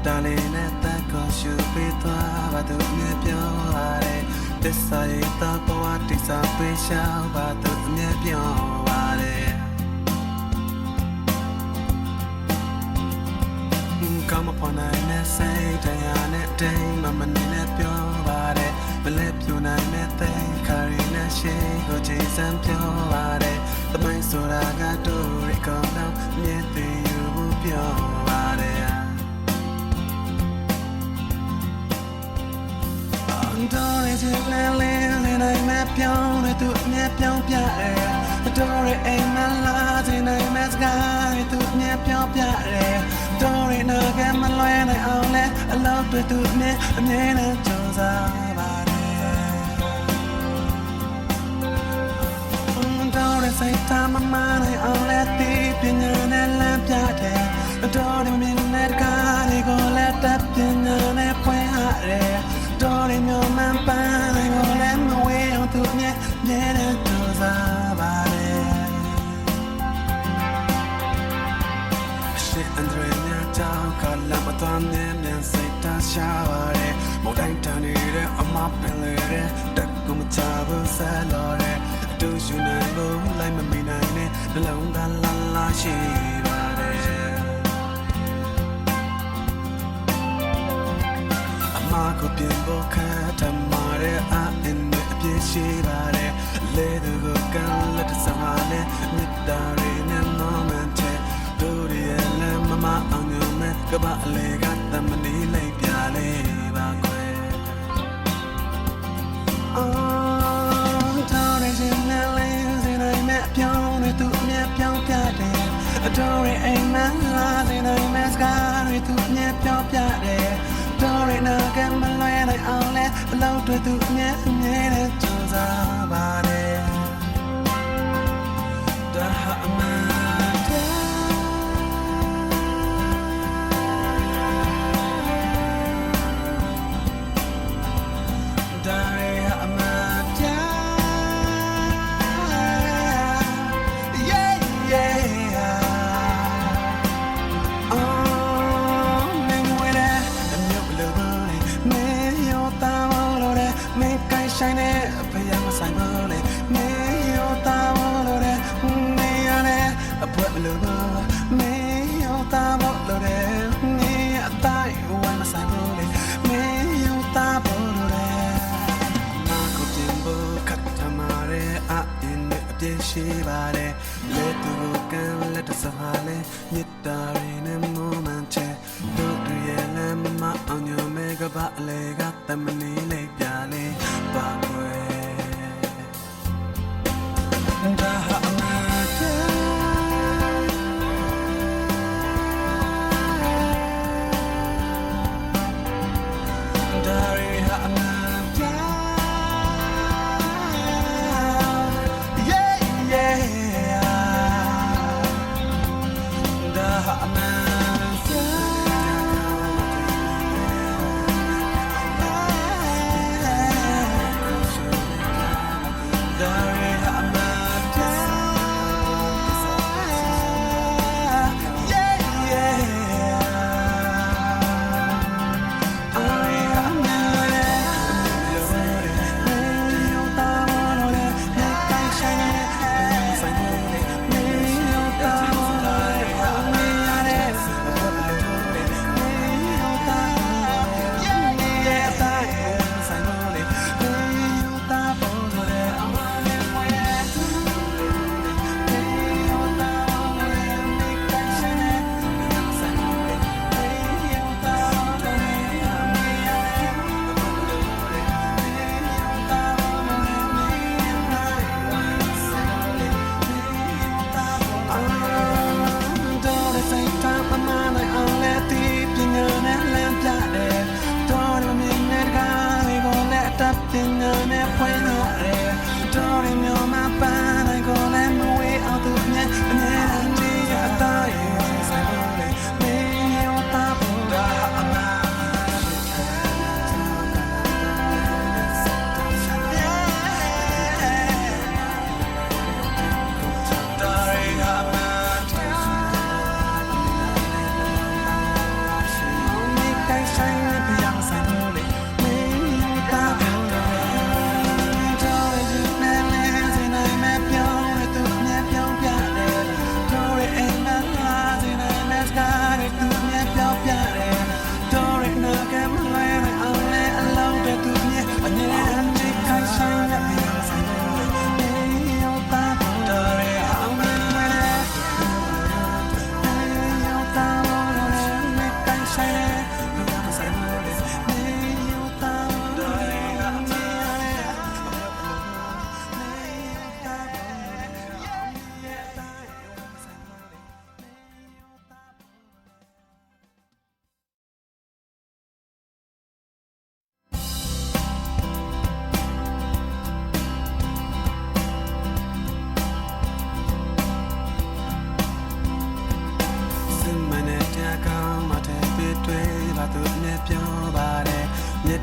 တာလေးနဲ့တက်ကိုရှူပေးသွားပါသူအမြဲပြောပါတယ်သစ္စာရဲ့တော့ဘဝတိစားပေးရှောက်ပါသူအမြဲပြောပါတယ်ကောင်းမပေါ်နိုင်တဲ့စိတ်တရားနဲ့တိမ်မမနေနဲ့ပြောပါတယ်မလဲပြူနိုင်တဲ့သိခါရီနဲ့ရှိကိုကြည်စမ်းပြောပါတယ်သမိုင်းဆိုတာကတို့ရကောင်းတော့မြင်သိယူပြောပါတယ်တော်ရည်လဲလဲနိုင်မဲ့ပြောင်းတဲ့သူအမြဲပြောင်းပြတယ်တော်ရည်အိမ်မလာတဲ့နိုင်မဲ့စကားတဲ့သူအမြဲပြောင်းပြတယ်တော်ရည်နာကမလွဲနိုင်အောင်လဲအလောက်တွေသူအမြဲနဲ့ကြိုးစားပါတယ်တော်ရည်စိတ်ထားမမနိုင်အောင်လဲတီးပညာနဲ့လမ်းပြတယ်တော်ရည်မြင်တဲ့ကားတွေကိုလည်းတပ်ပညာနဲ့ဖွင့်ရတယ်တော်ရည်မျိုးမှန်ပန်းနိုင်ကိုလည်းမဝေးအောင်သူမြဲတဲ့ကြိုးစားပါတယ်အရှိအန်ဒရညာတောင်းကလာမတော်နဲ့မြန်စိတ်ထားရှာပါတယ်မိုးတိုင်းတန်နေတဲ့အမပင်လေတဲ့တက်ကူမချဘူးဆဲလို့တဲ့တူယူနေလို့လိုက်မမိနိုင်နဲ့နှလုံးသားလာရှိပါတယ်ကိုပြင်ဖို့ခတ်ထမာတဲ့အင်းနဲ့အပြည့်ရှိပါတယ်လေသူကိုကန်လက်တစားနဲ့မြတ်တာရင်းနဲ့မောင်မန်တဲ့တို့ရဲ့လမ်းမမအောင်ညမဲ့ကပအလေကတမနီလိုက်ပြလေးပါခွဲအော်တော်ရည်နဲ့လေးစနေမဲ့ပြောင်းနေသူအမြဲပြောင်းပြတယ်အတော်ရဲ့အိမ်မလာစနေမဲ့စကားတွေသူအမြဲပြောင်းပြတယ်တော်ရည်နာကမလွဲနိုင်အောင်လဲအလောက်တွေသူအမြဲနဲ့ကြိုးစားပါတယ်ဒါဟာအမှန်ဒါရီဟာအမှန်ဆိုင်နေဖယားမဆိုင်မလို့မေယောတာမလို့တဲ့မေရနဲ့အပွက်မလို့မေယောတာမလို့တဲ့မေအတိုင်းဝိုင်းမဆိုင်မလို့မေယောတာမလို့တဲ့နာကိုတင်ဖို့ခတ်ထမာရဲ့အင်းနဲ့အပြည့်ရှိပါတယ်လက်သူကန်လက်တစားလဲမြစ်တာရင်းနဲ့မမန်ချဲတို့ရဲ့လမ်းမအောင်ညမဲကပအလေကတမနီလေးပြလေးပါကွယ်ဒါဟာအမှန်ဒါရီဟာအမှန်ဒါဟာအမှန်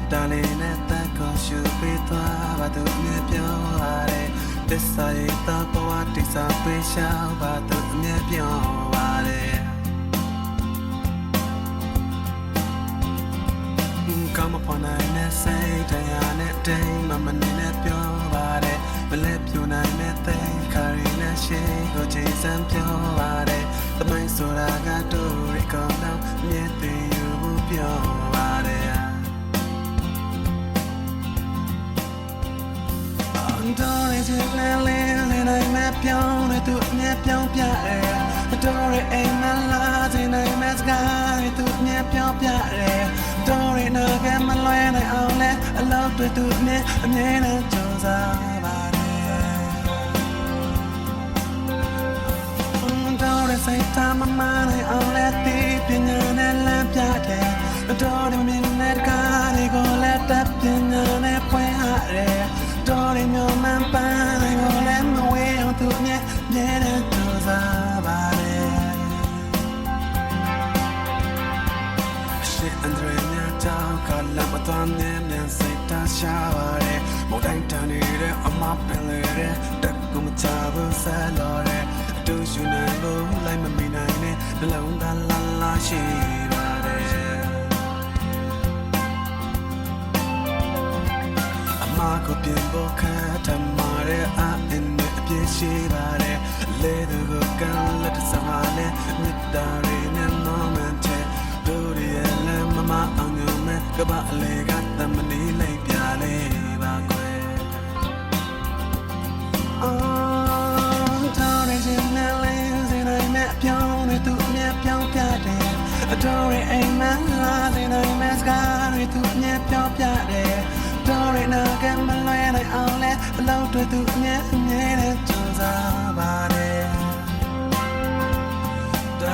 Darling, let that go should be but to me pure. This I thought what is a special, but to me pure. Come upon I say, Diana, Dame, Mamma, pure. But let you nine carry a shake or Jason pure. The mind so I got to recall now, yet you pure. Adore it, and I map yon to nap yon piare. Adore it, and my lads, and I mess guy to nap yon piare. Adore it, no get my land, I only I love to do me, and then I chose about it. Adore it, say time of mine, I only deep in your lamp yard. Adore it, midnight car, I go let up in your point. Don't know my pan, I go let my way on to me, then it goes about it. Shit and rain, your town, call up a ton, and say, shower it. More than turn it, I'm up in it, duck on the table, salad. Do you know, like my midnight, the long la she about it. Marco Pimboca, Tamare, in the Pieshivare, let the book and let us have Middarin and moment. Dori and Mamma on your make about a leg at the Manila Piale. Oh, Torres in the lanes, and I met Pione to Nepion Piade. Dori ain't my lad, and I met Gary to Nepion Piade. Don't know get my land, I only love to do me, choose about it. The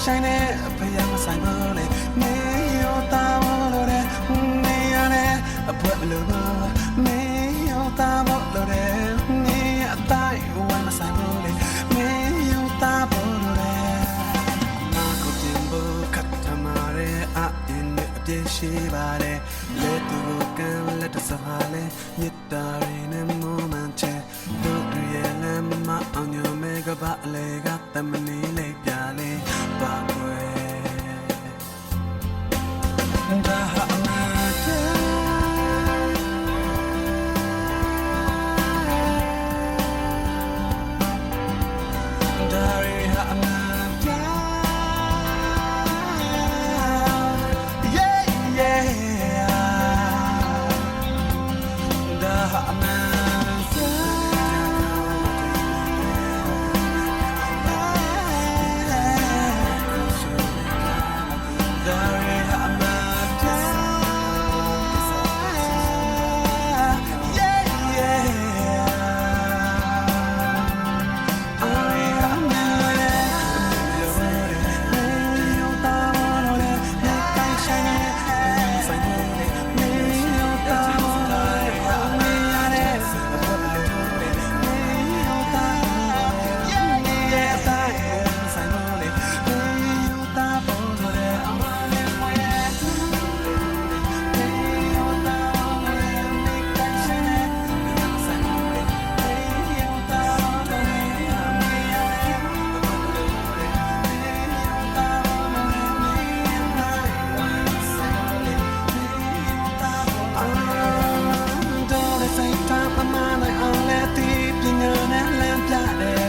shine it, pay up my sign on it. May your tower, may on it, a put a little, may your tower, may a tie, one my sign on it. May your tower, Marco Timbo, Catamare, in the Deshivare, let the book and let us have it, in a moment. Don't real on your mega battle, got the money late, Yale. အမှန်တိုင်းအောင်လဲတီးပညာနဲ့လမ်းပြတယ်